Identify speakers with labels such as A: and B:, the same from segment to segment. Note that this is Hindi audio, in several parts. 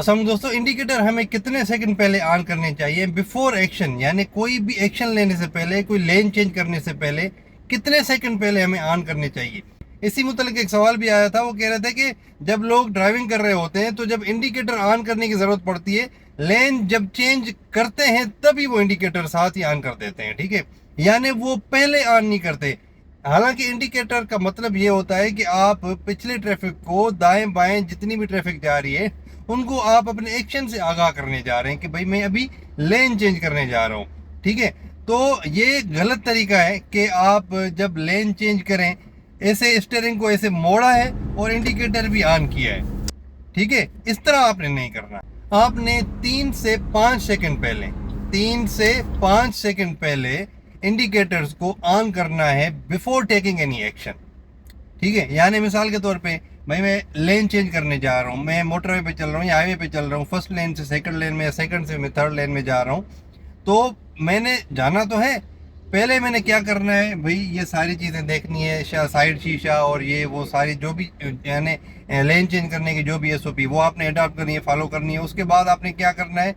A: असम दोस्तों, इंडिकेटर हमें कितने सेकंड पहले ऑन करने चाहिए बिफोर एक्शन, यानी कोई भी एक्शन लेने से पहले, कोई लेन चेंज करने से पहले कितने सेकंड पहले हमें ऑन करने चाहिए। इसी मुतल्लिक एक सवाल भी आया था, वो कह रहे थे कि जब लोग ड्राइविंग कर रहे होते हैं तो जब इंडिकेटर ऑन करने की ज़रूरत पड़ती है, लेन जब चेंज करते हैं तभी वो इंडिकेटर साथ ही ऑन कर देते हैं, ठीक है, यानी वो पहले ऑन नहीं करते। हालांकि इंडिकेटर का मतलब ये होता है कि आप पिछले ट्रैफिक को, दाएं बाएं जितनी भी ट्रैफिक जा रही है, उनको आप अपने एक्शन से आगाह करने जा रहे हैं कि भाई मैं अभी लेन चेंज करने जा रहा हूँ, ठीक है। तो ये गलत तरीका है कि आप जब लेन चेंज करें ऐसे स्टीयरिंग को ऐसे मोड़ा है और इंडिकेटर भी ऑन किया है, ठीक है। इस तरह आपने नहीं करना। आपने 3 से 5 सेकंड पहले, 3 से 5 सेकंड पहले इंडिकेटर्स को ऑन करना है बिफोर टेकिंग एनी एक्शन, ठीक है। यानी मिसाल के तौर पे भाई मैं लेन चेंज करने जा रहा हूँ, मैं मोटरवे पे चल रहा हूँ या हाईवे पे चल रहा हूँ, फर्स्ट लेन से सेकंड लेन में या सेकंड से मैं थर्ड लेन में जा रहा हूँ, तो मैंने जाना तो है, पहले मैंने क्या करना है भाई, ये सारी चीज़ें देखनी है, साइड शीशा और ये वो सारी जो भी यानी लेन चेंज करने की जो भी एसओपी वो आपने अडॉप्ट करनी है, फॉलो करनी है। उसके बाद आपने क्या करना है,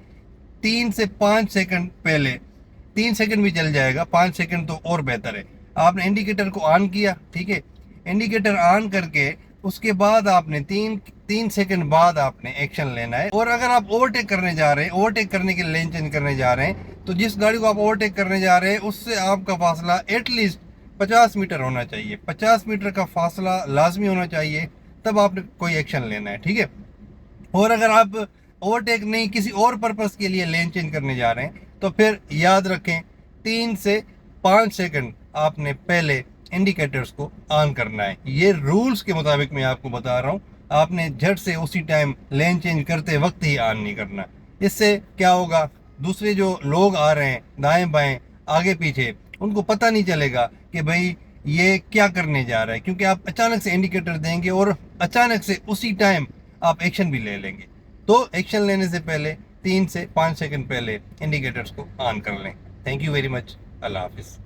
A: 3 से 5 सेकंड पहले, 3 सेकंड भी चल जाएगा, 5 सेकंड तो और बेहतर है, आपने इंडिकेटर को ऑन किया, ठीक है। इंडिकेटर ऑन करके उसके बाद आपने 3 सेकंड बाद आपने एक्शन लेना है। और अगर आप ओवरटेक करने जा रहे हैं, ओवरटेक करने के लिए लेन चेंज करने जा रहे हैं, तो जिस गाड़ी को आप ओवरटेक करने जा रहे हैं उससे आपका फासला एटलीस्ट 50 मीटर होना चाहिए, 50 मीटर का फासला लाजमी होना चाहिए, तब आपने कोई एक्शन लेना है, ठीक है। और अगर आप ओवरटेक नहीं, किसी और पर्पस के लिए लेन चेंज करने जा रहे हैं, तो फिर याद रखें 3 से 5 सेकंड आपने पहले इंडिकेटर्स को ऑन करना है। ये रूल्स के मुताबिक मैं आपको बता रहा हूँ, आपने झट से उसी टाइम लेन चेंज करते वक्त ही ऑन नहीं करना। इससे क्या होगा, दूसरे जो लोग आ रहे हैं दाएं बाएं आगे पीछे, उनको पता नहीं चलेगा कि भाई ये क्या करने जा रहा है, क्योंकि आप अचानक से इंडिकेटर देंगे और अचानक से उसी टाइम आप एक्शन भी ले लेंगे। तो एक्शन लेने से पहले 3 से 5 सेकंड पहले इंडिकेटर्स को ऑन कर लें। Thank you very much. अल्लाह हाफिज़।